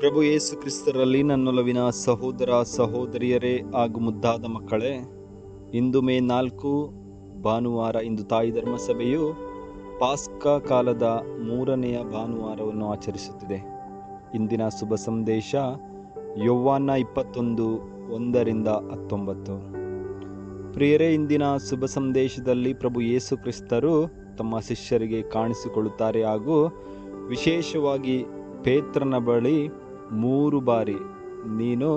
ಪ್ರಭು ಯೇಸು ಕ್ರಿಸ್ತರಲ್ಲಿ ನನ್ನೊಲವಿನ ಸಹೋದರ ಸಹೋದರಿಯರೇ ಹಾಗೂ ಮುದ್ದಾದ ಮಕ್ಕಳೇ, ಇಂದು ಮೇ 4 ಭಾನುವಾರ. ಇಂದು ತಾಯಿ ಧರ್ಮಸಭೆಯು ಪಾಸ್ಕಾ ಕಾಲದ 3ನೆಯ ಭಾನುವಾರವನ್ನು ಆಚರಿಸುತ್ತಿದೆ. ಇಂದಿನ ಶುಭ ಸಂದೇಶ ಯೋವಾನ 21:1-19. ಪ್ರಿಯರೇ, ಇಂದಿನ ಶುಭ ಸಂದೇಶದಲ್ಲಿ ಪ್ರಭು ಯೇಸು ಕ್ರಿಸ್ತರು ತಮ್ಮ ಶಿಷ್ಯರಿಗೆ ಕಾಣಿಸಿಕೊಳ್ಳುತ್ತಾರೆ ಹಾಗೂ ವಿಶೇಷವಾಗಿ ಪೇತ್ರನ ಬಳಿ 3 ಬಾರಿ ನೀನು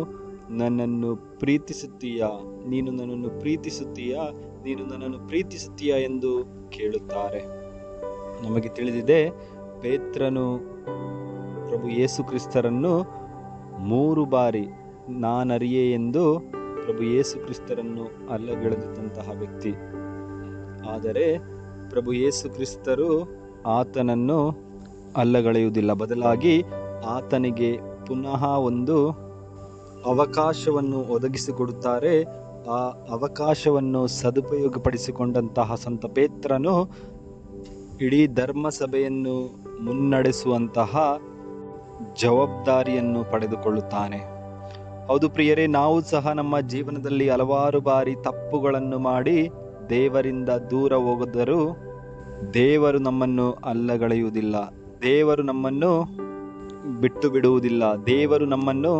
ನನ್ನನ್ನು ಪ್ರೀತಿಸುತ್ತೀಯಾ, ನೀನು ನನ್ನನ್ನು ಪ್ರೀತಿಸುತ್ತೀಯಾ, ನೀನು ನನ್ನನ್ನು ಪ್ರೀತಿಸುತ್ತೀಯಾ ಎಂದು ಕೇಳುತ್ತಾರೆ. ನಮಗೆ ತಿಳಿದಿದೆ, ಪೇತ್ರನು ಪ್ರಭು ಯೇಸು ಕ್ರಿಸ್ತರನ್ನು 3 ಬಾರಿ ನಾನರಿಯೆ ಎಂದು ಪ್ರಭು ಯೇಸು ಕ್ರಿಸ್ತರನ್ನು ಅಲ್ಲಗಳೆದಂತಹ ವ್ಯಕ್ತಿ. ಆದರೆ ಪ್ರಭು ಯೇಸು ಕ್ರಿಸ್ತರು ಆತನನ್ನು ಅಲ್ಲಗಳೆಯುವುದಿಲ್ಲ, ಬದಲಾಗಿ ಆತನಿಗೆ ಪುನಃ ಒಂದು ಅವಕಾಶವನ್ನು ಒದಗಿಸಿಕೊಡುತ್ತಾರೆ. ಆ ಅವಕಾಶವನ್ನು ಸದುಪಯೋಗಪಡಿಸಿಕೊಂಡಂತಹ ಸಂತ ಪೇತ್ರನು ಇಡೀ ಧರ್ಮಸಭೆಯನ್ನು ಮುನ್ನಡೆಸುವಂತಹ ಜವಾಬ್ದಾರಿಯನ್ನು ಪಡೆದುಕೊಳ್ಳುತ್ತಾನೆ. ಹೌದು ಪ್ರಿಯರೇ, ನಾವು ಸಹ ನಮ್ಮ ಜೀವನದಲ್ಲಿ ಹಲವಾರು ಬಾರಿ ತಪ್ಪುಗಳನ್ನು ಮಾಡಿ ದೇವರಿಂದ ದೂರ ಹೋದರೂ ದೇವರು ನಮ್ಮನ್ನು ಅಲ್ಲಗಳೆಯುವುದಿಲ್ಲ, ದೇವರು ನಮ್ಮನ್ನು ಬಿಟ್ಟು ಬಿಡುವುದಿಲ್ಲ, ದೇವರು ನಮ್ಮನ್ನು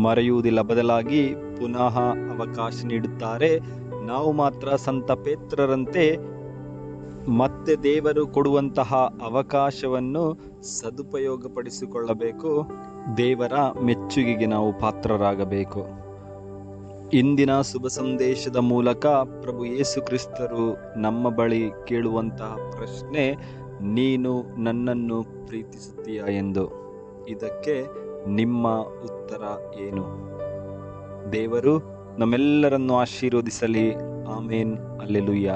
ಮರೆಯುವುದಿಲ್ಲ, ಬದಲಾಗಿ ಪುನಃ ಅವಕಾಶ ನೀಡುತ್ತಾರೆ. ನಾವು ಮಾತ್ರ ಸಂತ ಪೇತ್ರರಂತೆ ಮತ್ತೆ ದೇವರು ಕೊಡುವಂತಹ ಅವಕಾಶವನ್ನು ಸದುಪಯೋಗಪಡಿಸಿಕೊಳ್ಳಬೇಕು. ದೇವರ ಮೆಚ್ಚುಗೆಗೆ ನಾವು ಪಾತ್ರರಾಗಬೇಕು. ಇಂದಿನ ಶುಭ ಸಂದೇಶದ ಮೂಲಕ ಪ್ರಭು ಯೇಸು ಕ್ರಿಸ್ತರು ನಮ್ಮ ಬಳಿ ಕೇಳುವಂತಹ ಪ್ರಶ್ನೆ, ನೀನು ನನ್ನನ್ನು ಪ್ರೀತಿಸುತ್ತೀಯಾ ಎಂದು. ಇದಕ್ಕೆ ನಿಮ್ಮ ಉತ್ತರ ಏನು? ದೇವರು ನಮ್ಮೆಲ್ಲರನ್ನು ಆಶೀರ್ವದಿಸಲಿ. ಆಮೇನ್. ಹಲ್ಲೆಲೂಯಾ.